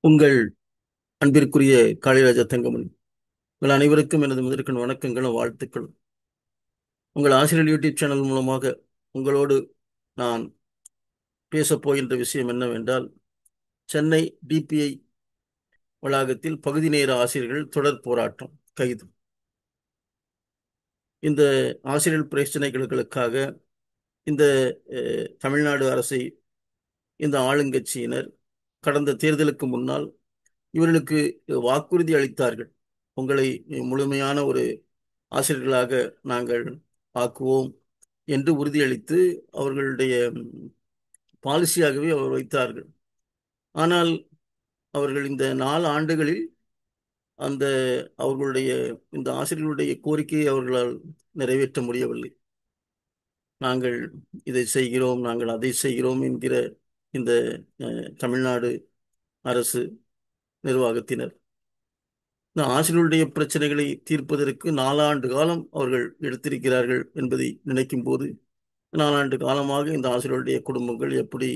உங்கள் அன்பிற்குரிய காளிராஜா தங்கமணி. உங்கள் அனைவருக்கும் எனது முதற்கண் வணக்கங்களும் வாழ்த்துக்களும். உங்கள் ஆசிரியர் யூடியூப் சேனல் மூலமாக உங்களோடு நான் பேசப் போகின்ற விஷயம் என்னவென்றால், சென்னை டிபிஐ வளாகத்தில் பகுதி நேர ஆசிரியர்கள் தொடர் போராட்டம், கைது. இந்த ஆசிரியர் பிரச்சனைகளுக்காக இந்த தமிழ்நாடு அரசை இந்த ஆளுங்கட்சியினர் கடந்த தேர்தலுக்கு முன்னால் இவர்களுக்கு வாக்குறுதி அளித்தார்கள். உங்களை முழுமையான ஒரு ஆசிரியர்களாக நாங்கள் ஆக்குவோம் என்று உறுதியளித்து அவர்களுடைய பாலிசியாகவே அவர் வைத்தார்கள். ஆனால் அவர்கள் இந்த 4 ஆண்டுகளில் அந்த அவர்களுடைய இந்த ஆசிரியர்களுடைய கோரிக்கையை அவர்களால் நிறைவேற்ற முடியவில்லை. நாங்கள் இதை செய்கிறோம், நாங்கள் அதை செய்கிறோம் என்கிற இந்த தமிழ்நாடு அரசு நிர்வாகத்தினர் இந்த ஆசிரியர்களுடைய பிரச்சனைகளை தீர்ப்பதற்கு 4 ஆண்டு காலம் அவர்கள் எடுத்திருக்கிறார்கள் என்பதை நினைக்கும் போது 4 ஆண்டு காலமாக இந்த ஆசிரியருடைய குடும்பங்கள் எப்படி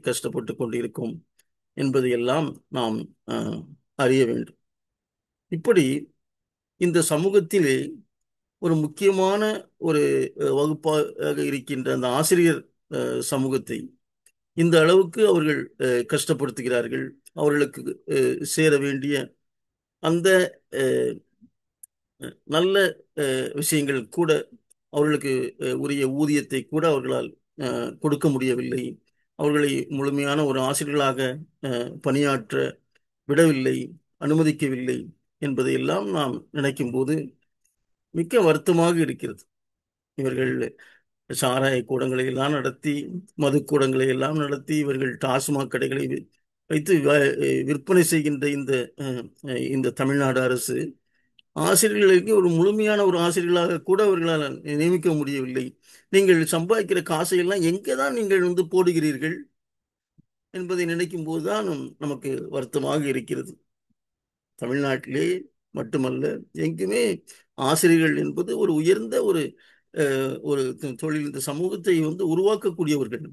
கஷ்டப்பட்டு கொண்டிருக்கும் என்பதையெல்லாம் நாம் அறிய வேண்டும். இப்படி இந்த சமூகத்திலே ஒரு முக்கியமான ஒரு வகுப்பாக இருக்கின்ற அந்த ஆசிரியர் சமூகத்தை இந்த அளவுக்கு அவர்கள் கஷ்டப்படுத்துகிறார்கள். அவர்களுக்கு சேர வேண்டிய அந்த நல்ல விஷயங்கள் கூட, அவர்களுக்கு உரிய ஊதியத்தை கூட அவர்களால் கொடுக்க முடியவில்லை. அவர்களை முழுமையான ஒரு ஆசிரியர்களாக பணியாற்ற விடவில்லை, அனுமதிக்கவில்லை என்பதையெல்லாம் நாம் நினைக்கும் போது மிக்க வருத்தமாக இருக்கிறது. இவர்கள் சாராய கூடங்களை எல்லாம் நடத்தி, மது கூடங்களை எல்லாம் நடத்தி, இவர்கள் டாஸ்மாக் கடைகளை வைத்து விற்பனை செய்கின்ற இந்த தமிழ்நாடு அரசு ஆசிரியர்களுக்கு ஒரு முழுமையான ஒரு ஆசிரியர்களாக கூட அவர்களால் நியமிக்க முடியவில்லை. நீங்கள் சம்பாதிக்கிற காசையெல்லாம் எங்கே தான் நீங்கள் போடுகிறீர்கள் என்பதை நினைக்கும் போதுதான் நமக்கு வருத்தமாக இருக்கிறது. தமிழ்நாட்டிலே மட்டுமல்ல, எங்குமே ஆசிரியர்கள் என்பது ஒரு உயர்ந்த ஒரு தொழில். இந்த சமூகத்தை உருவாக்கக்கூடியவர்கள்.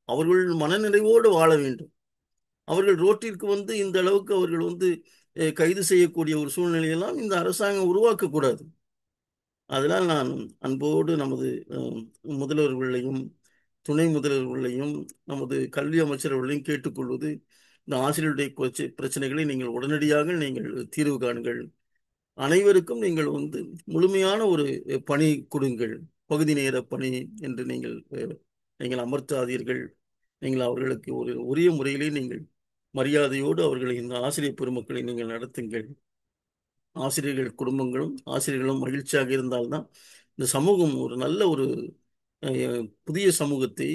அவர்கள் மனநிறைவோடு வாழ வேண்டும். அவர்கள் ரோட்டிற்கு இந்த அளவுக்கு அவர்கள் கைது செய்யக்கூடிய ஒரு சூழ்நிலையெல்லாம் இந்த அரசாங்கம் உருவாக்கக்கூடாது. அதனால் நான் அன்போடு நமது முதல்வர்களையும் துணை முதல்வர்களையும் நமது கல்வி அமைச்சர்களையும் கேட்டுக்கொள்வது, இந்த ஆசிரியருடைய பிரச்சனைகளை நீங்கள் உடனடியாக நீங்கள் தீர்வு காணுங்கள். அனைவருக்கும் நீங்கள் முழுமையான ஒரு பணி கொடுங்கள். பகுதி நேர பணி என்று நீங்கள் அமர்த்தாதீர்கள். நீங்கள் அவர்களுக்கு ஒரு உரிய முறையிலே நீங்கள் மரியாதையோடு அவர்களை, இந்த ஆசிரியர் பெருமக்களை நீங்கள் நடத்துங்கள். ஆசிரியர்கள் குடும்பங்களும் ஆசிரியர்களும் மகிழ்ச்சியாக இருந்தால்தான் இந்த சமூகம் ஒரு நல்ல ஒரு புதிய சமூகத்தை,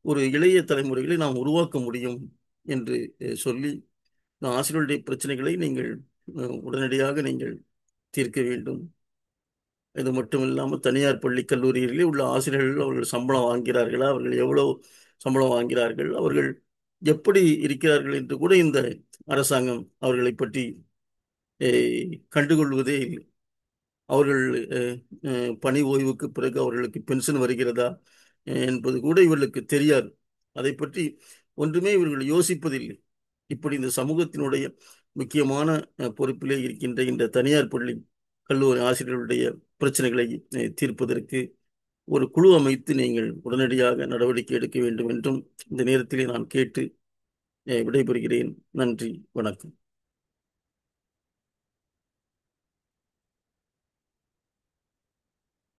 ஒரு இளைய தலைமுறைகளை நாம் உருவாக்க முடியும் என்று சொல்லி, இந்த ஆசிரியர்களுடைய பிரச்சனைகளை நீங்கள் உடனடியாக நீங்கள் தீர்க்க வேண்டும். இது மட்டும் இல்லாமல் தனியார் பள்ளி கல்லூரிகளில் உள்ள ஆசிரியர்கள் அவர்கள் சம்பளம் வாங்கிறார்களா, அவர்கள் எவ்வளவு சம்பளம் வாங்கிறார்கள், அவர்கள் எப்படி இருக்கிறார்கள் என்று கூட இந்த அரசாங்கம் அவர்களை பற்றி கண்டுகொள்வதே இல்லை. அவர்கள் பணி ஓய்வுக்கு பிறகு அவர்களுக்கு பென்ஷன் வருகிறதா என்பது கூட இவர்களுக்கு தெரியாது. அதை பற்றி ஒன்றுமே இவர்கள் யோசிப்பதில்லை. இப்படி இந்த சமூகத்தினுடைய முக்கியமான பொறுப்பிலே இருக்கின்ற இந்த தனியார் பள்ளி கல்லூரி ஆசிரியர்களுடைய பிரச்சனைகளை தீர்ப்பதற்கு ஒரு குழு அமைத்து நீங்கள் உடனடியாக நடவடிக்கை எடுக்க வேண்டும் என்றும் இந்த நேரத்திலே நான் கேட்டு விடைபெறுகிறேன். நன்றி, வணக்கம்.